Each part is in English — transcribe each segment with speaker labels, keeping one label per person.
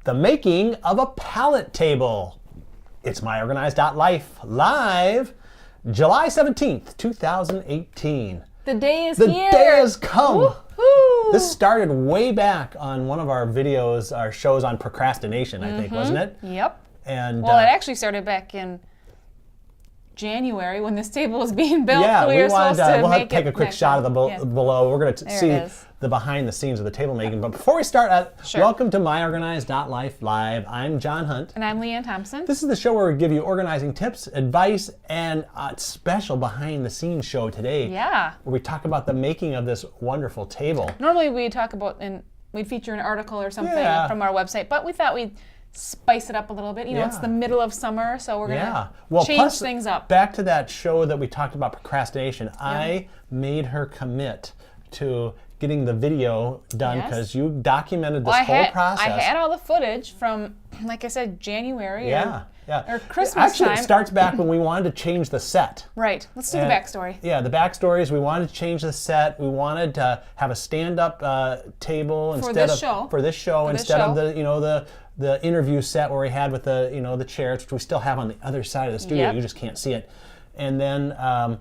Speaker 1: the making of a pallet table. It's myOrganized.life live July 17th, 2018.
Speaker 2: The day is
Speaker 1: here.
Speaker 2: The
Speaker 1: day has come.
Speaker 2: Woo-hoo.
Speaker 1: This started way back on one of our videos, our shows on procrastination, I think, wasn't it?
Speaker 2: Yep.
Speaker 1: And
Speaker 2: well, it actually started back in January when this table was being built.
Speaker 1: Yeah,
Speaker 2: we were
Speaker 1: wanted
Speaker 2: supposed to
Speaker 1: we'll have to
Speaker 2: make
Speaker 1: take a quick shot of the below. We're going to see the behind the scenes of the table making. But before we start, welcome to myOrganized.life live. I'm John Hunt.
Speaker 2: And I'm Leanne Thompson.
Speaker 1: This is the show where we give you organizing tips, advice, and a special behind the scenes show today.
Speaker 2: Yeah.
Speaker 1: Where we talk about the making of this wonderful table.
Speaker 2: Normally we talk about, and we'd feature an article or something from our website, but we thought we'd spice it up a little bit. You know, it's the middle of summer, so we're going to change things up.
Speaker 1: Back to that show that we talked about procrastination, I made her commit to getting the video done because you documented this whole process.
Speaker 2: I had all the footage from, like I said, January or Christmas
Speaker 1: Actually,
Speaker 2: time.
Speaker 1: It starts back when we wanted to change the set.
Speaker 2: Right. Let's do the backstory.
Speaker 1: Yeah, the backstory is we wanted to change the set. We wanted to have a stand-up table
Speaker 2: for
Speaker 1: instead
Speaker 2: this show
Speaker 1: instead of the interview set where we had with the chairs, which we still have on the other side of the studio. You just can't see it. And then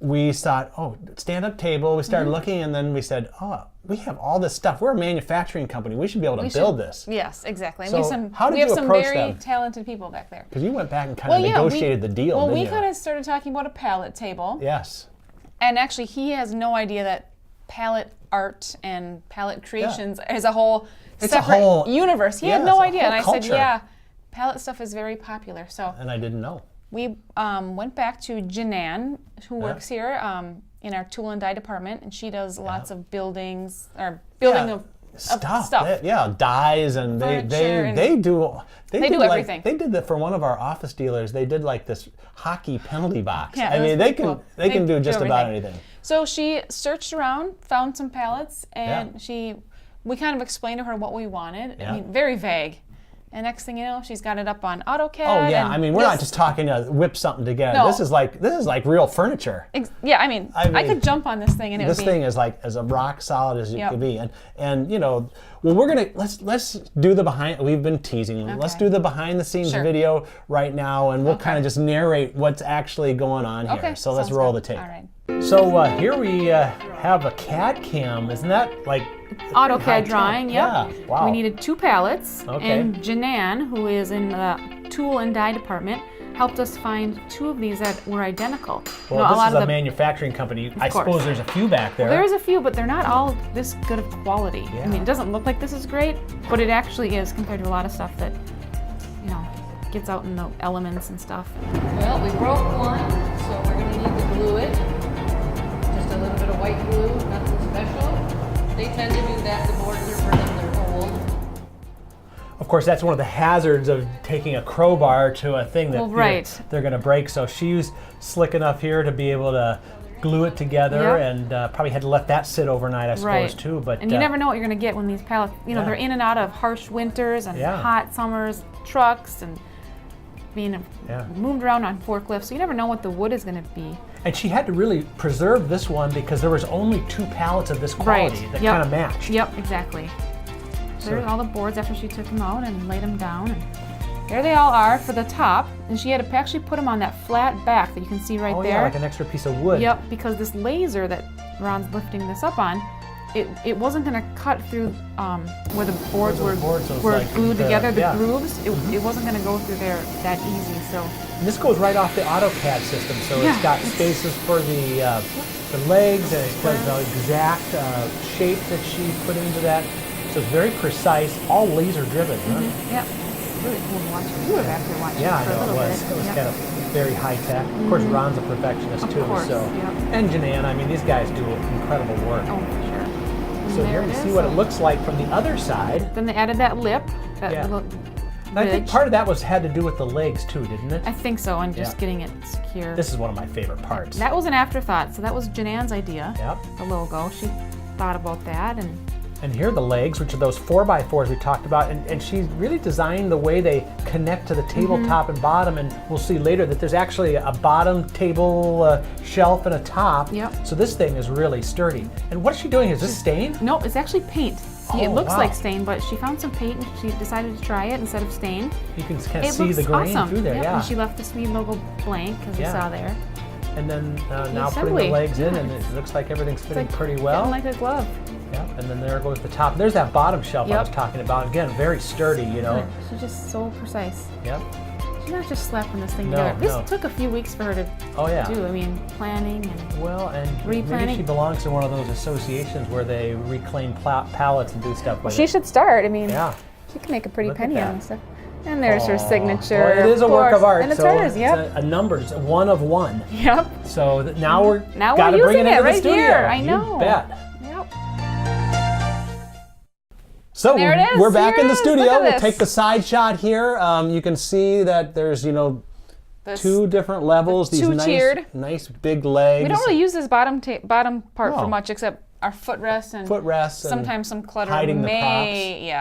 Speaker 1: we thought, stand-up table. We started looking, and then we said, we have all this stuff. We're a manufacturing company. We should be able to build this.
Speaker 2: Yes, exactly.
Speaker 1: So
Speaker 2: we have some very talented people back there.
Speaker 1: Because you went back and kind of negotiated the deal.
Speaker 2: Well, we kind of started talking about a pallet table.
Speaker 1: Yes.
Speaker 2: And actually, he has no idea that pallet art and pallet creations is a whole separate universe. He had no idea. And I said, pallet stuff is very popular. So.
Speaker 1: And I didn't know.
Speaker 2: We went back to Janan, who works here in our tool and die department, and she does lots of building of stuff.
Speaker 1: Dies, and they do
Speaker 2: everything.
Speaker 1: They did that for one of our office dealers. They did like this hockey penalty box.
Speaker 2: Yeah,
Speaker 1: I mean, they can do just about anything.
Speaker 2: So she searched around, found some pallets, and we kind of explained to her what we wanted.
Speaker 1: Yeah.
Speaker 2: I mean, very vague. And next thing you know, she's got it up on AutoCAD.
Speaker 1: Oh yeah, I mean, we're not just talking to whip something together. No. This is like real furniture.
Speaker 2: I mean, I could jump on this thing and
Speaker 1: this thing is like as rock solid as it could be. And we're gonna let's do the behind. We've been teasing. Okay. Let's do the behind the scenes video right now, and we'll kind of just narrate what's actually going on here.
Speaker 2: Okay.
Speaker 1: So let's roll the tape.
Speaker 2: All right.
Speaker 1: So here we have a CAD cam. Isn't that like
Speaker 2: AutoCAD drawing? Yep.
Speaker 1: Yeah. Wow.
Speaker 2: We needed 2 pallets, and Janan, who is in the tool and die department, helped us find 2 of these that were identical.
Speaker 1: Well, this is a manufacturing company. I suppose there's a few back there.
Speaker 2: Well, there's a few, but they're not all this good of quality. Yeah. I mean, it doesn't look like this is great, but it actually is compared to a lot of stuff that, gets out in the elements and stuff.
Speaker 3: Well, we broke one, so we're going to need to glue it. Just a little bit of white glue, nothing special. They tend to do that. The boards are for them, they're old.
Speaker 1: Of course, that's one of the hazards of taking a crowbar to a thing that they're going to break. So she's slick enough here to be able to glue it together, and probably had to let that sit overnight, I suppose, too. But
Speaker 2: you never know what you're going to get when these pallets, they're in and out of harsh winters and hot summers, trucks, and being moved around on forklifts, so you never know what the wood is going to be.
Speaker 1: And she had to really preserve this one because there was only 2 pallets of this quality that kind of matched.
Speaker 2: Yep, exactly. There's all the boards after she took them out and laid them down. And there they all are for the top. And she had to actually put them on that flat back that you can see there.
Speaker 1: Oh yeah, like an extra piece of wood.
Speaker 2: Yep, because this laser that Ron's lifting this up on, it wasn't going to cut through where the boards were glued together, the grooves. It wasn't going to go through there that easy. So
Speaker 1: and this goes right off the AutoCAD system, so it's got spaces for the legs, and it does the exact shape that she put into that. So it's very precise, all laser driven.
Speaker 2: Yeah, it's really cool to watch. You were back there watching.
Speaker 1: Yeah, I know it was. It was kind of very high tech. Of course, Ron's a perfectionist too. And Janan, I mean, these guys do incredible work.
Speaker 2: Oh, for sure.
Speaker 1: So here we see what it looks like from the other side.
Speaker 2: Then they added that lip, little
Speaker 1: I think part of that had to do with the legs too, didn't it?
Speaker 2: I think so, and just getting it secure.
Speaker 1: This is one of my favorite parts.
Speaker 2: That was an afterthought, so that was Janan's idea.
Speaker 1: Yep.
Speaker 2: The logo, she thought about that,
Speaker 1: And here are the legs, which are those 4x4s we talked about, and she's really designed the way they connect to the tabletop and bottom, and we'll see later that there's actually a bottom table shelf and a top.
Speaker 2: Yep.
Speaker 1: So this thing is really sturdy. And what is she doing? Is this stain?
Speaker 2: Nope, it's actually paint. It
Speaker 1: Oh,
Speaker 2: looks
Speaker 1: wow.
Speaker 2: like stain, but she found some paint and she decided to try it instead of stain.
Speaker 1: You can kind of
Speaker 2: It
Speaker 1: see
Speaker 2: looks
Speaker 1: the grain
Speaker 2: awesome.
Speaker 1: through there,
Speaker 2: Yep,
Speaker 1: yeah.
Speaker 2: And she left the Swede logo blank, as you
Speaker 1: Yeah.
Speaker 2: saw there.
Speaker 1: And then now putting the
Speaker 2: assembly.
Speaker 1: legs in,
Speaker 2: Yeah,
Speaker 1: and it looks like everything's
Speaker 2: It's
Speaker 1: fitting
Speaker 2: like
Speaker 1: pretty well.
Speaker 2: fitting like a glove.
Speaker 1: Yeah, and then there goes the top. There's that bottom shelf I
Speaker 2: Yep.
Speaker 1: was talking about. Again, very sturdy, you know.
Speaker 2: She's just so precise.
Speaker 1: Yep.
Speaker 2: She's not just slapping this thing
Speaker 1: No,
Speaker 2: together. This
Speaker 1: no.
Speaker 2: took a few weeks for her to
Speaker 1: Oh yeah.
Speaker 2: do. I mean, planning and
Speaker 1: Well, and maybe
Speaker 2: Replanning.
Speaker 1: she belongs to one of those associations where they reclaim pallets and do stuff like
Speaker 2: she
Speaker 1: that.
Speaker 2: should start. I mean,
Speaker 1: Yeah.
Speaker 2: she can make a pretty
Speaker 1: Look at
Speaker 2: penny
Speaker 1: that.
Speaker 2: on this stuff. And there's her
Speaker 1: Aw.
Speaker 2: signature.
Speaker 1: Well, it is a work of
Speaker 2: course.
Speaker 1: art.
Speaker 2: And it's
Speaker 1: so
Speaker 2: hers. Yep.
Speaker 1: It's a number. It's 1 of 1.
Speaker 2: Yep.
Speaker 1: So now we're
Speaker 2: Now
Speaker 1: gotta
Speaker 2: we're
Speaker 1: bring
Speaker 2: using
Speaker 1: it
Speaker 2: it
Speaker 1: into
Speaker 2: right
Speaker 1: the studio.
Speaker 2: here. I
Speaker 1: You
Speaker 2: know.
Speaker 1: bet.
Speaker 2: Yep.
Speaker 1: So
Speaker 2: There it is.
Speaker 1: we're back
Speaker 2: Here
Speaker 1: in
Speaker 2: it
Speaker 1: the
Speaker 2: is.
Speaker 1: studio.
Speaker 2: Look at
Speaker 1: We'll
Speaker 2: this.
Speaker 1: take the side shot here. You can see that there's,
Speaker 2: This-
Speaker 1: 2 different levels. These
Speaker 2: two tiered.
Speaker 1: nice big legs.
Speaker 2: We don't really use this bottom part
Speaker 1: No.
Speaker 2: for much, except our footrest and
Speaker 1: Footrests and
Speaker 2: sometimes some clutter
Speaker 1: hiding the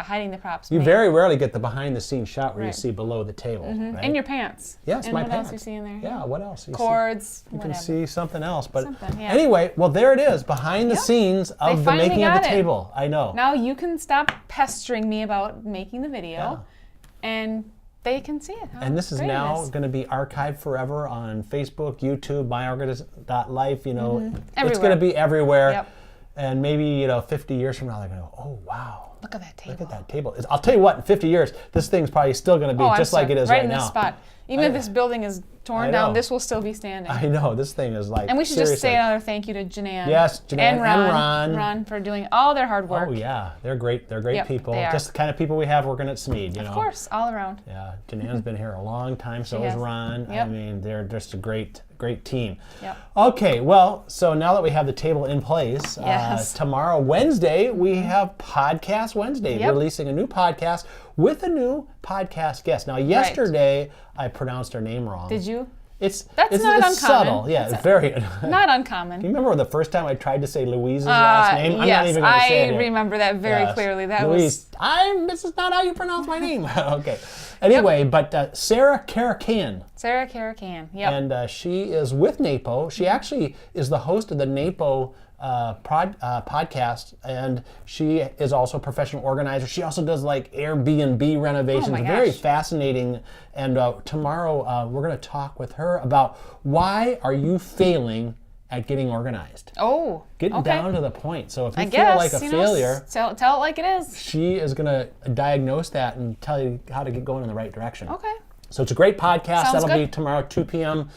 Speaker 2: hiding the props.
Speaker 1: You
Speaker 2: may.
Speaker 1: very rarely get the behind-the-scenes shot where you
Speaker 2: Right.
Speaker 1: see below the table. Right?
Speaker 2: And your pants.
Speaker 1: Yes,
Speaker 2: and
Speaker 1: my
Speaker 2: what
Speaker 1: pants.
Speaker 2: else you see in there?
Speaker 1: Yeah, what else? You see-
Speaker 2: Cords.
Speaker 1: You
Speaker 2: whatever.
Speaker 1: can see something else. But
Speaker 2: Something, yeah.
Speaker 1: anyway, well, there it is, behind the scenes of the
Speaker 2: finally
Speaker 1: making of
Speaker 2: got
Speaker 1: the
Speaker 2: it.
Speaker 1: table. I know.
Speaker 2: Now you can stop pestering me about making the video, and they can see it. How
Speaker 1: And this is
Speaker 2: great it
Speaker 1: now
Speaker 2: is.
Speaker 1: going to be archived forever on Facebook, YouTube, myOrganized.life. It's going
Speaker 2: Everywhere.
Speaker 1: to be everywhere.
Speaker 2: Yep.
Speaker 1: And maybe 50 years from now, they're going to go, oh, wow.
Speaker 2: Look at that table.
Speaker 1: Look at that table. I'll tell you what, in 50 years, this thing's probably still going to be
Speaker 2: Oh,
Speaker 1: just
Speaker 2: I'm
Speaker 1: like it
Speaker 2: sorry.
Speaker 1: is
Speaker 2: right
Speaker 1: right
Speaker 2: in
Speaker 1: now.
Speaker 2: this spot. Even if this building is torn
Speaker 1: I
Speaker 2: down,
Speaker 1: know.
Speaker 2: this will still be standing.
Speaker 1: I know, this thing is like,
Speaker 2: And we should
Speaker 1: seriously.
Speaker 2: just say another thank you to Janan.
Speaker 1: Yes, Janan
Speaker 2: and Ron.
Speaker 1: and Ron.
Speaker 2: Ron for doing all their hard work.
Speaker 1: Oh, yeah. They're great. They're great
Speaker 2: Yep,
Speaker 1: people.
Speaker 2: they are.
Speaker 1: Just the kind of people we have working at Smead,
Speaker 2: Of course, all around.
Speaker 1: Yeah, Janan's been here a long time, so
Speaker 2: She
Speaker 1: is
Speaker 2: has.
Speaker 1: Ron. I
Speaker 2: Yep.
Speaker 1: mean, they're just a great team.
Speaker 2: Yep.
Speaker 1: Okay, well, so now that we have the table in place,
Speaker 2: Yes.
Speaker 1: tomorrow, Wednesday, we have Podcast Wednesday.
Speaker 2: Yep.
Speaker 1: Releasing a new podcast with a new podcast guest. Now, yesterday, I pronounced her name wrong.
Speaker 2: Did you?
Speaker 1: It's
Speaker 2: That's
Speaker 1: it's,
Speaker 2: not
Speaker 1: it's
Speaker 2: uncommon.
Speaker 1: subtle. Yeah,
Speaker 2: That's
Speaker 1: it's very.
Speaker 2: Not uncommon.
Speaker 1: You remember the first time I tried to say Louise's last name? I'm
Speaker 2: yes,
Speaker 1: not even going to say it.
Speaker 2: I remember that very
Speaker 1: Yes.
Speaker 2: clearly. That
Speaker 1: Louise,
Speaker 2: was
Speaker 1: this is not how you pronounce my name. Okay. Anyway, but Sarah Karakan,
Speaker 2: Sarah Karakan. Yep.
Speaker 1: and she is with NAPO. She actually is the host of the NAPO podcast, and she is also a professional organizer. She also does like Airbnb renovations.
Speaker 2: Oh my
Speaker 1: Very
Speaker 2: gosh.
Speaker 1: fascinating. And tomorrow we're going to talk with her about why are you failing at getting organized.
Speaker 2: Oh,
Speaker 1: Getting
Speaker 2: okay.
Speaker 1: down to the point. So if you
Speaker 2: I
Speaker 1: feel
Speaker 2: guess,
Speaker 1: like a failure,
Speaker 2: tell it like it is.
Speaker 1: she is going to diagnose that and tell you how to get going in the right direction.
Speaker 2: Okay.
Speaker 1: So it's a great podcast.
Speaker 2: Sounds
Speaker 1: That'll be
Speaker 2: good.
Speaker 1: tomorrow, 2 p.m.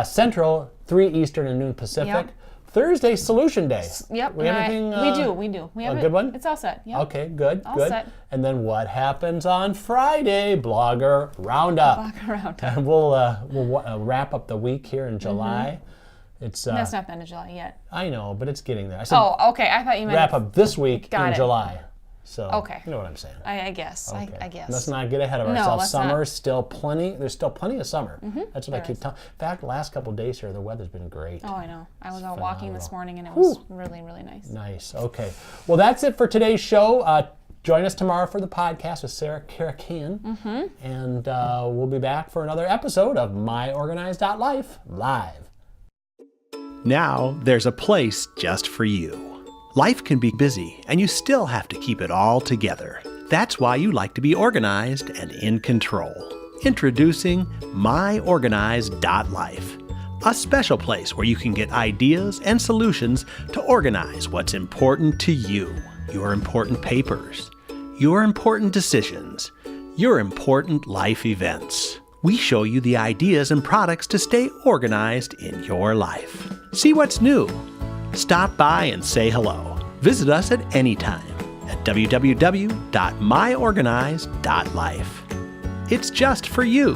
Speaker 1: Central, 3 Eastern, and noon Pacific.
Speaker 2: Yep.
Speaker 1: Thursday, Solution Day.
Speaker 2: Yep.
Speaker 1: We have anything?
Speaker 2: We do. We have
Speaker 1: a
Speaker 2: it.
Speaker 1: good one?
Speaker 2: It's all set. Yep.
Speaker 1: Okay, good,
Speaker 2: All
Speaker 1: good.
Speaker 2: set.
Speaker 1: And then what happens on Friday? Blogger Roundup.
Speaker 2: Walk around.
Speaker 1: And we'll wrap up the week here in July. It's
Speaker 2: That's not the end of July yet.
Speaker 1: I know, but it's getting there. I said
Speaker 2: Oh, okay. I thought you meant
Speaker 1: wrap up this week
Speaker 2: Got
Speaker 1: in
Speaker 2: it.
Speaker 1: July. So
Speaker 2: Okay.
Speaker 1: you know what I'm saying.
Speaker 2: I guess.
Speaker 1: Okay.
Speaker 2: I guess.
Speaker 1: Let's not get ahead of
Speaker 2: No,
Speaker 1: ourselves.
Speaker 2: let's not.
Speaker 1: Summer's still plenty. There's still plenty of summer. That's what I
Speaker 2: there
Speaker 1: keep
Speaker 2: is.
Speaker 1: telling. In fact, the last couple of days here, the weather's been great.
Speaker 2: Oh, I know. I was out walking this
Speaker 1: phenomenal.
Speaker 2: morning and it was really, really nice.
Speaker 1: Nice. Okay. Well, that's it for today's show. Join us tomorrow for the podcast with Sarah Karakan. And we'll be back for another episode of myOrganized.life live.
Speaker 4: Now there's a place just for you. Life can be busy, and you still have to keep it all together. That's why you like to be organized and in control. Introducing myOrganized.life, a special place where you can get ideas and solutions to organize what's important to you, your important papers, your important decisions, your important life events. We show you the ideas and products to stay organized in your life. See what's new. Stop by and say hello. Visit us at any time at www.myOrganized.life. It's just for you.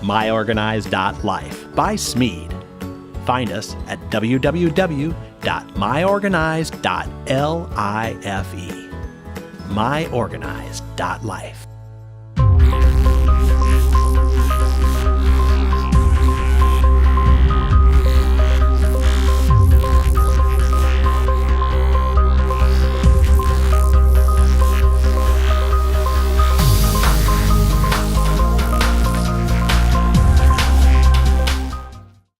Speaker 4: myOrganized.life by Smead. Find us at www.myOrganized.life. myOrganized.life.